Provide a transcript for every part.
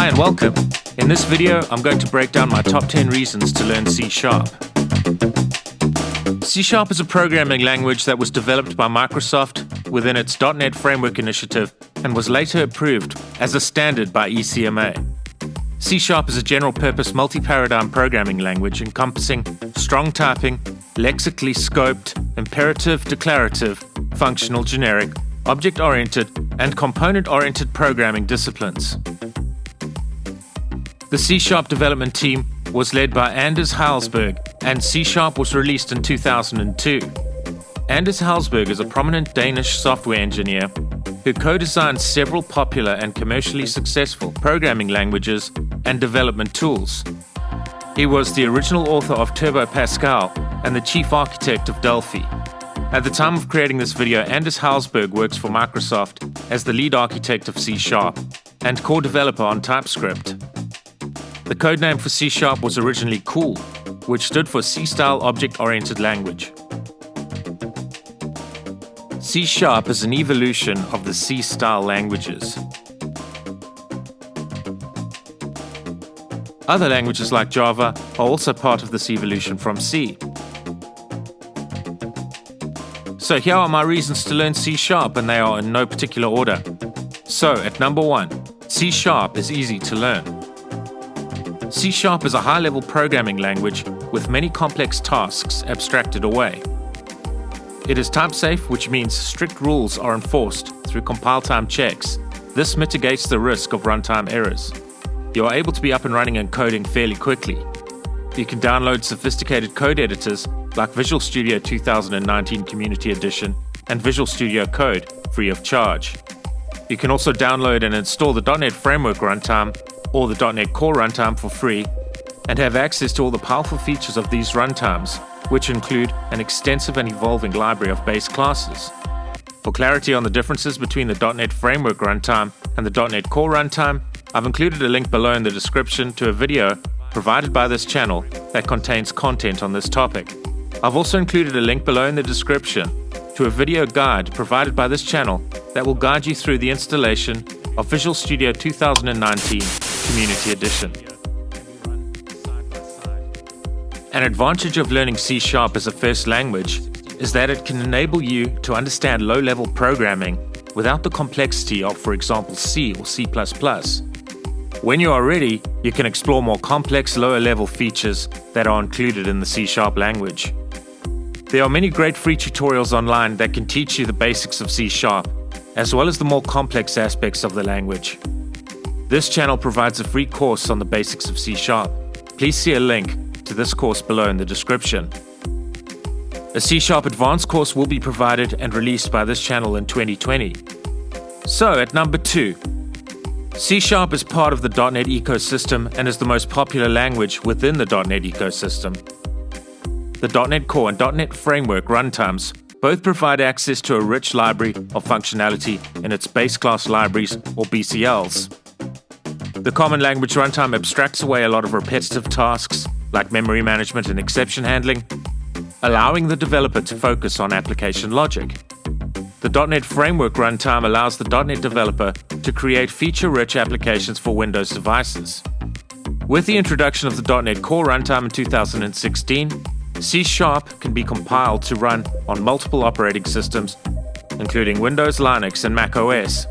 Hi and welcome. In this video, I'm going to break down my top 10 reasons to learn C#. C# is a programming language that was developed by Microsoft within its .NET Framework initiative and was later approved as a standard by ECMA. C# is a general-purpose multi-paradigm programming language encompassing strong typing, lexically scoped, imperative, declarative, functional, generic, object-oriented, and component-oriented programming disciplines. The C# development team was led by Anders Hejlsberg, and C# was released in 2002. Anders Hejlsberg is a prominent Danish software engineer who co-designed several popular and commercially successful programming languages and development tools. He was the original author of Turbo Pascal and the chief architect of Delphi. At the time of creating this video, Anders Hejlsberg works for Microsoft as the lead architect of C# and core developer on TypeScript. The codename for C# was originally COOL, which stood for C-Style Object-Oriented Language. C# is an evolution of the C-style languages. Other languages like Java are also part of this evolution from C. So here are my reasons to learn C#, and they are in no particular order. So at number 1, C# is easy to learn. C# is a high-level programming language with many complex tasks abstracted away. It is type-safe, which means strict rules are enforced through compile-time checks. This mitigates the risk of runtime errors. You are able to be up and running and coding fairly quickly. You can download sophisticated code editors like Visual Studio 2019 Community Edition and Visual Studio Code free of charge. You can also download and install the .NET Framework Runtime or the .NET Core Runtime for free and have access to all the powerful features of these runtimes, which include an extensive and evolving library of base classes. For clarity on the differences between the .NET Framework Runtime and the .NET Core Runtime, I've included a link below in the description to a video provided by this channel that contains content on this topic. I've also included a link below in the description to a video guide provided by this channel that will guide you through the installation of Visual Studio 2019 Community Edition. An advantage of learning C# as a first language is that it can enable you to understand low-level programming without the complexity of, for example, C or C++. When you are ready, you can explore more complex, lower-level features that are included in the C# language. There are many great free tutorials online that can teach you the basics of C#, as well as the more complex aspects of the language. This channel provides a free course on the basics of C#. Please see a link to this course below in the description. A C# advanced course will be provided and released by this channel in 2020. So at number 2, C# is part of the .NET ecosystem and is the most popular language within the .NET ecosystem. The .NET Core and .NET Framework Runtimes both provide access to a rich library of functionality in its base class libraries or BCLs. The Common Language Runtime abstracts away a lot of repetitive tasks like memory management and exception handling, allowing the developer to focus on application logic. The .NET Framework Runtime allows the .NET developer to create feature-rich applications for Windows devices. With the introduction of the .NET Core Runtime in 2016, C# can be compiled to run on multiple operating systems, including Windows, Linux, and Mac OS.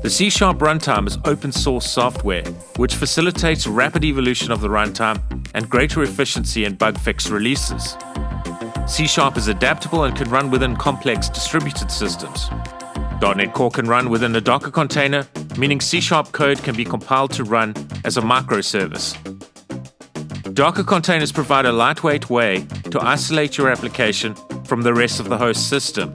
The C# runtime is open source software, which facilitates rapid evolution of the runtime and greater efficiency in bug fix releases. C# is adaptable and can run within complex distributed systems. .NET Core can run within a Docker container, meaning C# code can be compiled to run as a microservice. Docker containers provide a lightweight way to isolate your application from the rest of the host system,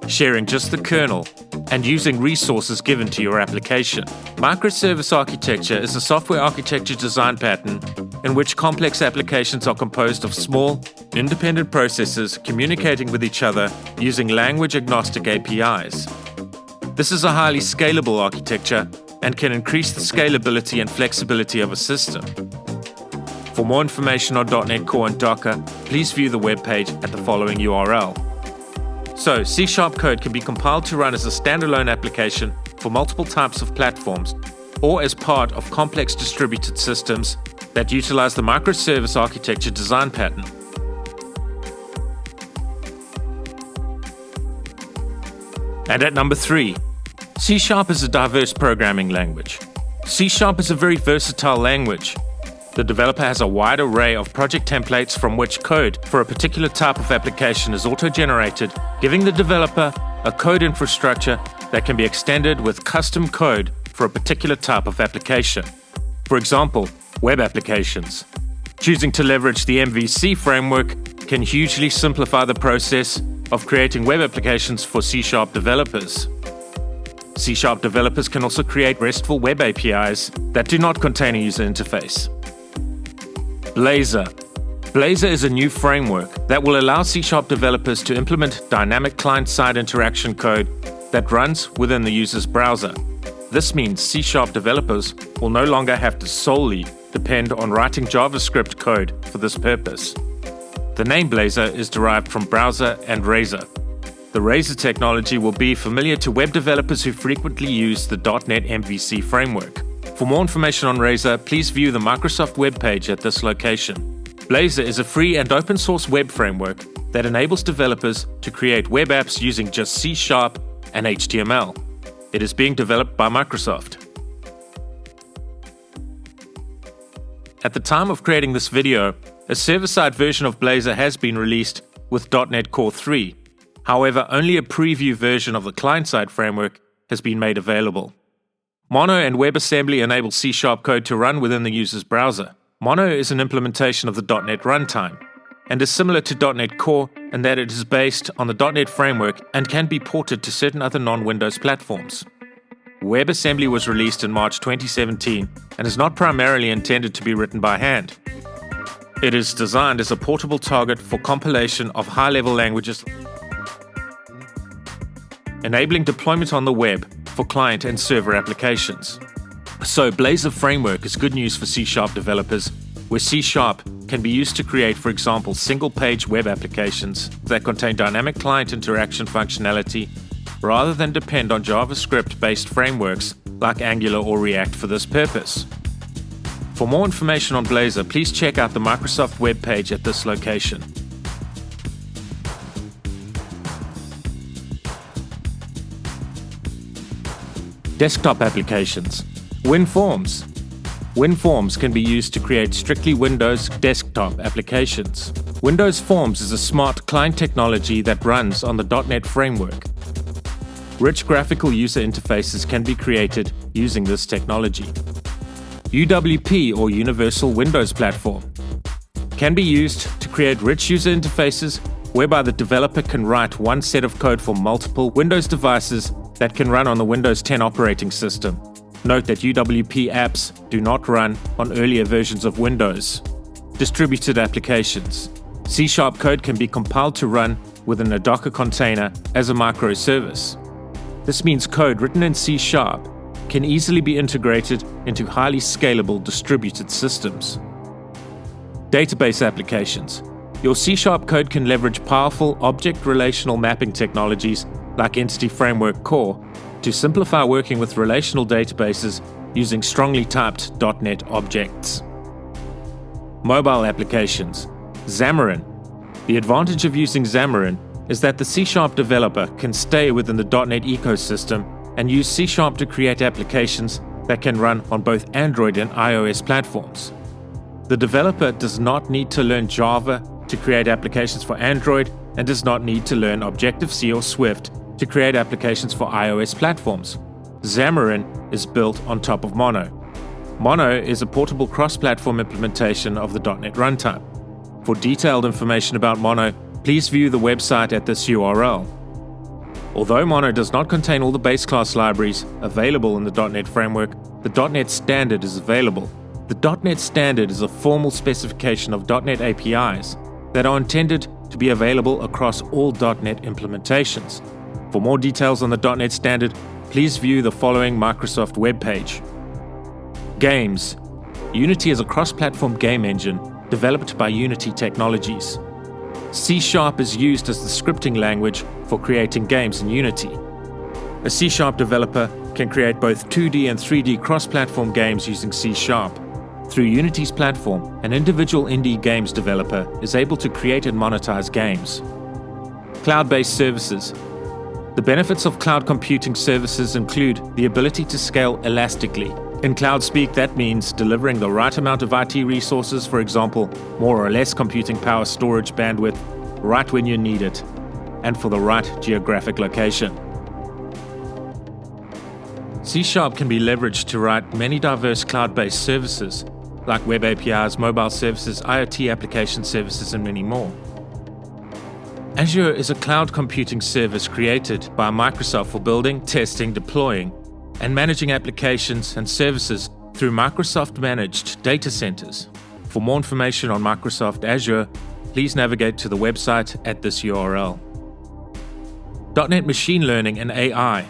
sharing just the kernel and using resources given to your application. Microservice architecture is a software architecture design pattern in which complex applications are composed of small, independent processes communicating with each other using language-agnostic APIs. This is a highly scalable architecture and can increase the scalability and flexibility of a system. For more information on .NET Core and Docker, please view the webpage at the following URL. So, C# code can be compiled to run as a standalone application for multiple types of platforms or as part of complex distributed systems that utilize the microservice architecture design pattern. And at number 3, C# is a diverse programming language. C# is a very versatile language. The developer has a wide array of project templates from which code for a particular type of application is auto-generated, giving the developer a code infrastructure that can be extended with custom code for a particular type of application. For example, web applications. Choosing to leverage the MVC framework can hugely simplify the process of creating web applications for C# developers. C# developers can also create RESTful web APIs that do not contain a user interface. Blazor. Blazor is a new framework that will allow C# developers to implement dynamic client-side interaction code that runs within the user's browser. This means C# developers will no longer have to solely depend on writing JavaScript code for this purpose. The name Blazor is derived from browser and Razor. The Razor technology will be familiar to web developers who frequently use the .NET MVC framework. For more information on Razor, please view the Microsoft webpage at this location. Blazor is a free and open source web framework that enables developers to create web apps using just C# and HTML. It is being developed by Microsoft. At the time of creating this video, a server-side version of Blazor has been released with .NET Core 3. However, only a preview version of the client-side framework has been made available. Mono and WebAssembly enable C# code to run within the user's browser. Mono is an implementation of the .NET Runtime and is similar to .NET Core in that it is based on the .NET framework and can be ported to certain other non-Windows platforms. WebAssembly was released in March 2017 and is not primarily intended to be written by hand. It is designed as a portable target for compilation of high-level languages, enabling deployment on the web for client and server applications. So Blazor framework is good news for C# developers, where C# can be used to create, for example, single-page web applications that contain dynamic client interaction functionality, rather than depend on JavaScript-based frameworks like Angular or React for this purpose. For more information on Blazor, please check out the Microsoft webpage at this location. Desktop applications. WinForms. WinForms can be used to create strictly Windows desktop applications. Windows Forms is a smart client technology that runs on the .NET framework. Rich graphical user interfaces can be created using this technology. UWP, or Universal Windows Platform, can be used to create rich user interfaces whereby the developer can write one set of code for multiple Windows devices that can run on the Windows 10 operating system. Note that UWP apps do not run on earlier versions of Windows. Distributed applications. C# code can be compiled to run within a Docker container as a microservice. This means code written in C# can easily be integrated into highly scalable distributed systems. Database applications. Your C# code can leverage powerful object relational mapping technologies like Entity Framework Core to simplify working with relational databases using strongly typed .NET objects. Mobile applications. Xamarin. The advantage of using Xamarin is that the C# developer can stay within the .NET ecosystem and use C# to create applications that can run on both Android and iOS platforms. The developer does not need to learn Java to create applications for Android and does not need to learn Objective-C or Swift to create applications for iOS platforms. Xamarin is built on top of Mono. Mono is a portable cross-platform implementation of the .NET Runtime. For detailed information about Mono, please view the website at this URL. Although Mono does not contain all the base class libraries available in the .NET framework, the .NET Standard is available. The .NET Standard is a formal specification of .NET APIs that are intended to be available across all .NET implementations. For more details on the .NET Standard, please view the following Microsoft webpage. Games. Unity is a cross-platform game engine developed by Unity Technologies. C# is used as the scripting language for creating games in Unity. A C# developer can create both 2D and 3D cross-platform games using C#. Through Unity's platform, an individual indie games developer is able to create and monetize games. Cloud-based services. The benefits of cloud computing services include the ability to scale elastically. In cloud speak, that means delivering the right amount of IT resources, for example, more or less computing power, storage, bandwidth, right when you need it, and for the right geographic location. C# can be leveraged to write many diverse cloud-based services, like web APIs, mobile services, IoT application services, and many more. Azure is a cloud computing service created by Microsoft for building, testing, deploying, and managing applications and services through Microsoft-managed data centers. For more information on Microsoft Azure, please navigate to the website at this URL. .NET Machine Learning and AI.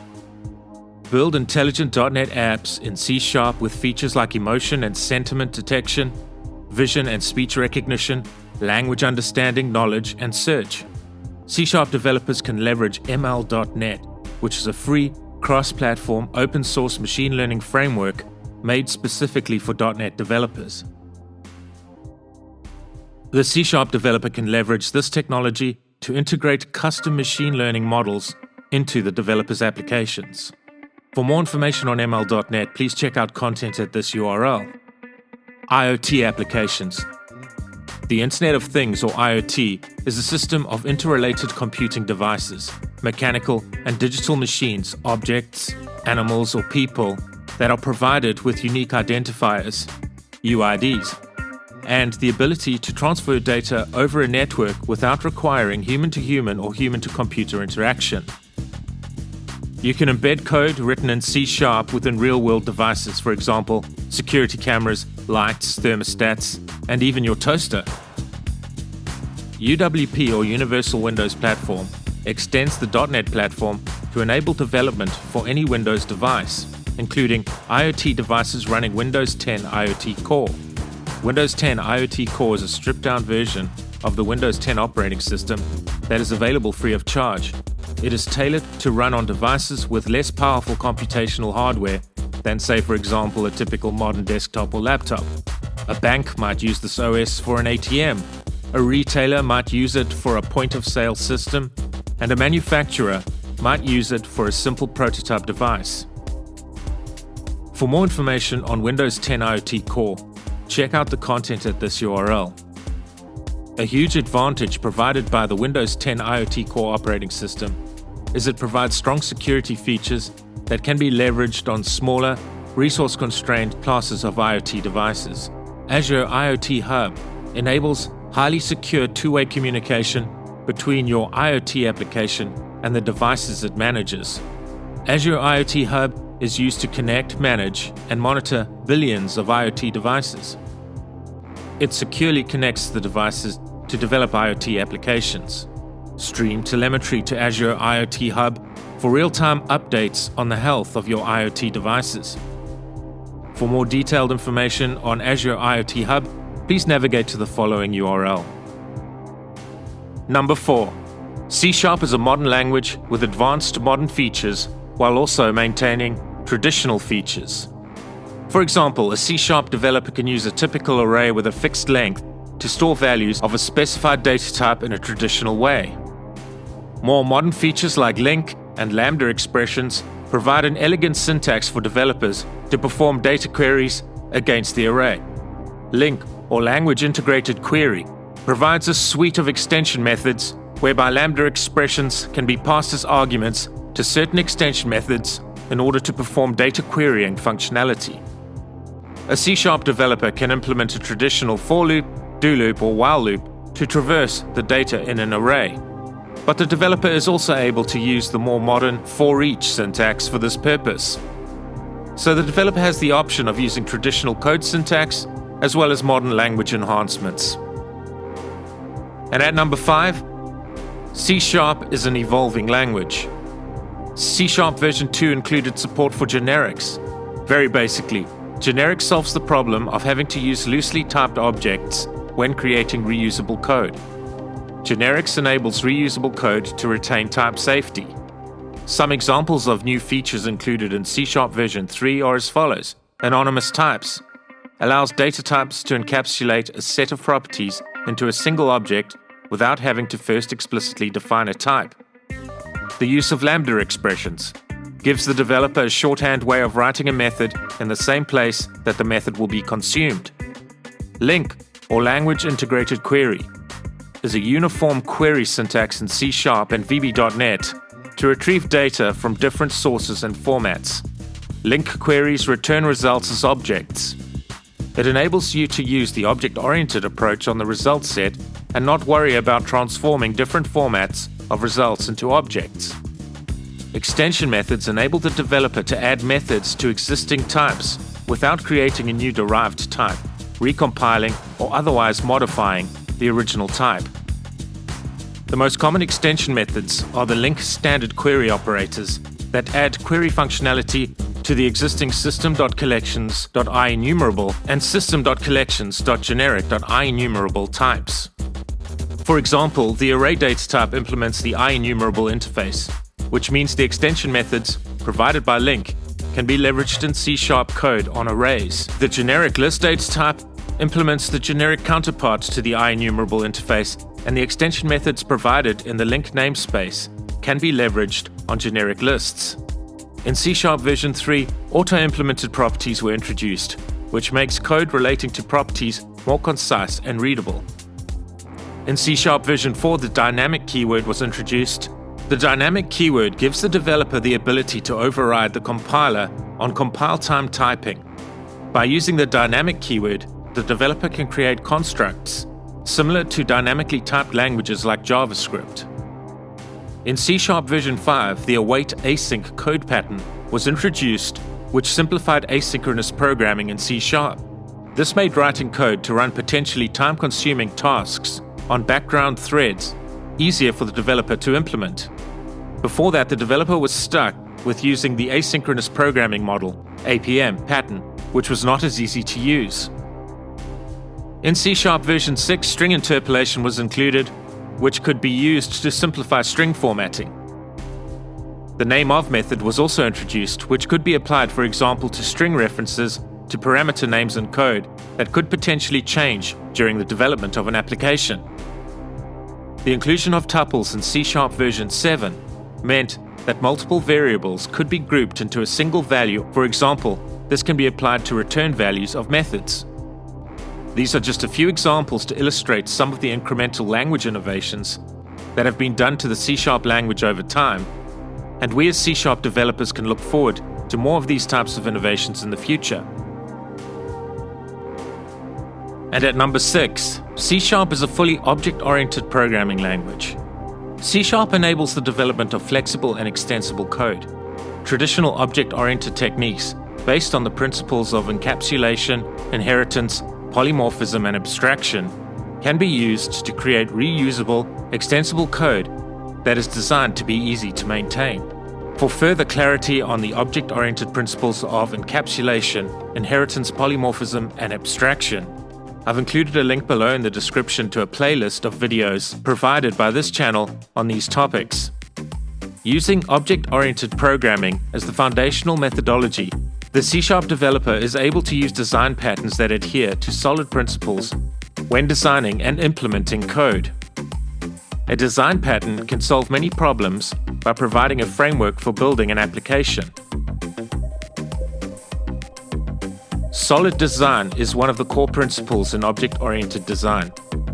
Build intelligent .NET apps in C# with features like emotion and sentiment detection, vision and speech recognition, language understanding, knowledge, and search. C# developers can leverage ML.NET, which is a free, cross-platform, open-source machine learning framework made specifically for .NET developers. The C# developer can leverage this technology to integrate custom machine learning models into the developer's applications. For more information on ML.NET, please check out content at this URL. IoT applications. The Internet of Things, or IoT, is a system of interrelated computing devices, mechanical and digital machines, objects, animals, or people that are provided with unique identifiers, UIDs, and the ability to transfer data over a network without requiring human-to-human or human-to-computer interaction. You can embed code written in C# within real-world devices, for example, security cameras, lights, thermostats, and even your toaster. UWP, or Universal Windows Platform, extends the .NET platform to enable development for any Windows device, including IoT devices running Windows 10 IoT Core. Windows 10 IoT Core is a stripped-down version of the Windows 10 operating system that is available free of charge. It is tailored to run on devices with less powerful computational hardware than, say, for example, a typical modern desktop or laptop. A bank might use this OS for an ATM, a retailer might use it for a point-of-sale system, and a manufacturer might use it for a simple prototype device. For more information on Windows 10 IoT Core, check out the content at this URL. A huge advantage provided by the Windows 10 IoT Core operating system is it provides strong security features that can be leveraged on smaller, resource-constrained classes of IoT devices. Azure IoT Hub enables highly secure two-way communication between your IoT application and the devices it manages. Azure IoT Hub is used to connect, manage, and monitor billions of IoT devices. It securely connects the devices to develop IoT applications. Stream telemetry to Azure IoT Hub for real-time updates on the health of your IoT devices. For more detailed information on Azure IoT Hub, please navigate to the following URL. Number 4. C# is a modern language with advanced modern features while also maintaining traditional features. For example, a C# developer can use a typical array with a fixed length to store values of a specified data type in a traditional way. More modern features like link and lambda expressions provide an elegant syntax for developers to perform data queries against the array. Link, or language integrated query, provides a suite of extension methods whereby lambda expressions can be passed as arguments to certain extension methods in order to perform data querying functionality. A C# developer can implement a traditional for loop, do loop, or while loop to traverse the data in an array. But the developer is also able to use the more modern for each syntax for this purpose. So the developer has the option of using traditional code syntax as well as modern language enhancements. And at number 5, C# is an evolving language. C# version 2 included support for generics. Very basically, generic solves the problem of having to use loosely typed objects when creating reusable code. Generics enables reusable code to retain type safety. Some examples of new features included in C# version 3 are as follows. Anonymous types allows data types to encapsulate a set of properties into a single object without having to first explicitly define a type. The use of lambda expressions gives the developer a shorthand way of writing a method in the same place that the method will be consumed. LINQ, or language integrated query, is a uniform query syntax in C# and VB.NET to retrieve data from different sources and formats. LINQ queries return results as objects. It enables you to use the object-oriented approach on the result set and not worry about transforming different formats of results into objects. Extension methods enable the developer to add methods to existing types without creating a new derived type, recompiling, or otherwise modifying the original type. The most common extension methods are the LINQ standard query operators that add query functionality to the existing system.collections.IEnumerable and system.collections.generic.IEnumerable types. For example, the ArrayDates type implements the IEnumerable interface, which means the extension methods provided by LINQ can be leveraged in C# code on arrays. The generic listDates type implements the generic counterpart to the IEnumerable interface, and the extension methods provided in the LINQ namespace can be leveraged on generic lists. In C# version 3, auto-implemented properties were introduced, which makes code relating to properties more concise and readable. In C# version 4, the dynamic keyword was introduced. The dynamic keyword gives the developer the ability to override the compiler on compile time typing. By using the dynamic keyword, the developer can create constructs similar to dynamically typed languages like JavaScript. In C# version 5, the await async code pattern was introduced, which simplified asynchronous programming in C#. This made writing code to run potentially time-consuming tasks on background threads easier for the developer to implement. Before that, the developer was stuck with using the asynchronous programming model, APM, pattern, which was not as easy to use. In C# version 6, string interpolation was included, which could be used to simplify string formatting. The nameOf method was also introduced, which could be applied, for example, to string references to parameter names in code that could potentially change during the development of an application. The inclusion of tuples in C# version 7 meant that multiple variables could be grouped into a single value. For example, this can be applied to return values of methods. These are just a few examples to illustrate some of the incremental language innovations that have been done to the C# language over time, and we as C# developers can look forward to more of these types of innovations in the future. And at number 6, C# is a fully object-oriented programming language. C# enables the development of flexible and extensible code. Traditional object-oriented techniques based on the principles of encapsulation, inheritance, polymorphism, and abstraction can be used to create reusable, extensible code that is designed to be easy to maintain. For further clarity on the object-oriented principles of encapsulation, inheritance, polymorphism, and abstraction, I've included a link below in the description to a playlist of videos provided by this channel on these topics. Using object-oriented programming as the foundational methodology, the C# developer is able to use design patterns that adhere to solid principles when designing and implementing code. A design pattern can solve many problems by providing a framework for building an application. Solid design is one of the core principles in object-oriented design.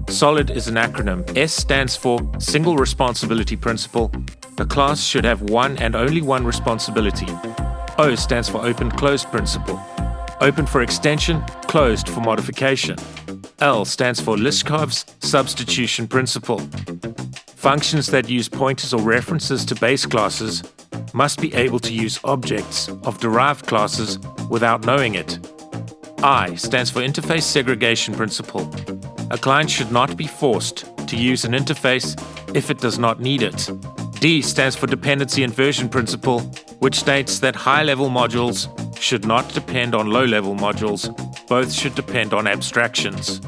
SOLID is an acronym. S stands for Single Responsibility Principle. A class should have one and only one responsibility. O stands for Open-Closed Principle. Open for extension, closed for modification. L stands for Liskov's Substitution Principle. Functions that use pointers or references to base classes must be able to use objects of derived classes without knowing it. I stands for Interface Segregation Principle. A client should not be forced to use an interface if it does not need it. D stands for Dependency Inversion Principle, which states that high-level modules should not depend on low-level modules. Both should depend on abstractions.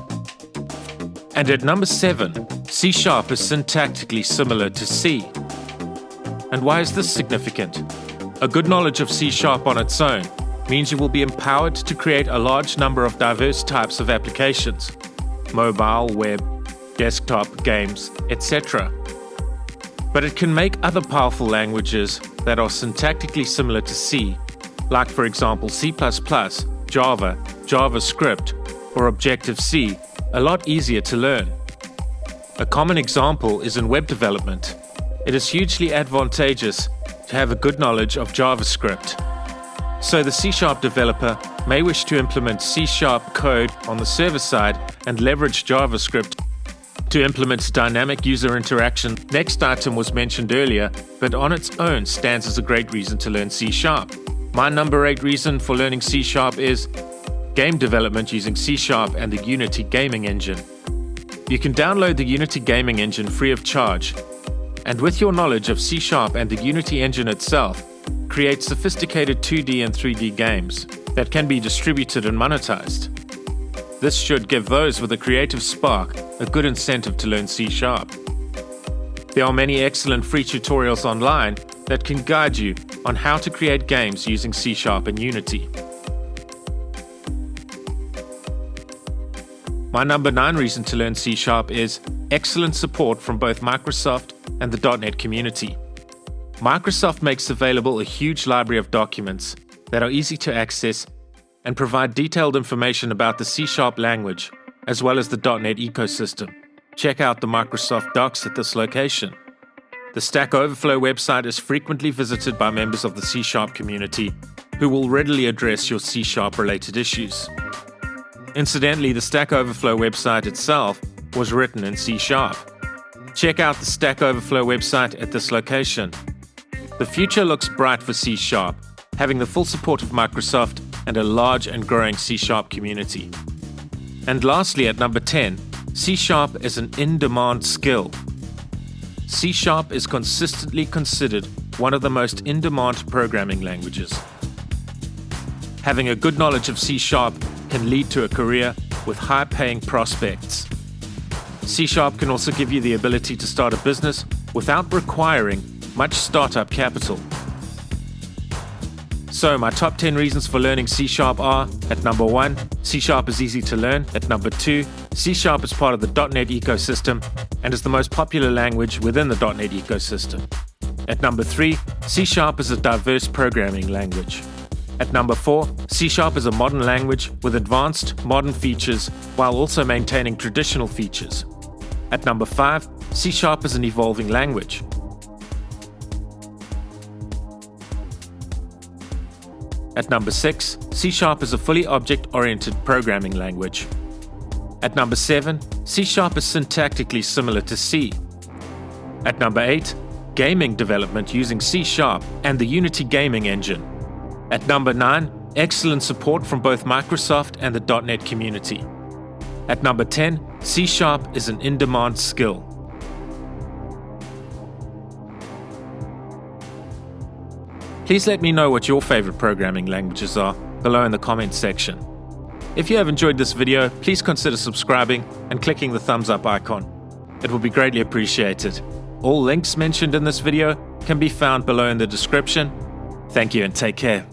And at number 7, C# is syntactically similar to C. And why is this significant? A good knowledge of C# on its own means you will be empowered to create a large number of diverse types of applications: mobile, web, desktop, games, etc. But it can make other powerful languages that are syntactically similar to C, like for example C++, Java, JavaScript, or Objective-C, a lot easier to learn. A common example is in web development. It is hugely advantageous to have a good knowledge of JavaScript. So the C# developer may wish to implement C# code on the server side and leverage JavaScript to implement dynamic user interaction. Next item was mentioned earlier, but on its own stands as a great reason to learn C#. My number 8 reason for learning C# is game development using C# and the Unity gaming engine. You can download the Unity gaming engine free of charge, and with your knowledge of C# and the Unity engine itself, create sophisticated 2D and 3D games that can be distributed and monetized. This should give those with a creative spark a good incentive to learn C#. There are many excellent free tutorials online that can guide you on how to create games using C# and Unity. My number 9 reason to learn C# is excellent support from both Microsoft and the .NET community. Microsoft makes available a huge library of documents that are easy to access and provide detailed information about the C# language, as well as the .NET ecosystem. Check out the Microsoft Docs at this location. The StackOverflow website is frequently visited by members of the C# community who will readily address your C# related issues. Incidentally, the StackOverflow website itself was written in C#. Check out the StackOverflow website at this location. The future looks bright for C#, having the full support of Microsoft and a large and growing C# community. And lastly, at number 10, C# is an in-demand skill. C# is consistently considered one of the most in-demand programming languages. Having a good knowledge of C# can lead to a career with high-paying prospects. C# can also give you the ability to start a business without requiring much startup capital. So my top 10 reasons for learning C# are: at number 1, C# is easy to learn; at number 2, C# is part of the .NET ecosystem and is the most popular language within the .NET ecosystem; at number 3, C# is a diverse programming language; at number 4, C# is a modern language with advanced modern features while also maintaining traditional features; at number 5, C# is an evolving language; at number 6, C# is a fully object-oriented programming language; at number 7, C# is syntactically similar to C; at number 8, gaming development using C# and the Unity gaming engine; at number 9, excellent support from both Microsoft and the .NET community; at number 10, C# is an in-demand skill. Please let me know what your favorite programming languages are below in the comments section. If you have enjoyed this video, please consider subscribing and clicking the thumbs up icon. It will be greatly appreciated. All links mentioned in this video can be found below in the description. Thank you and take care.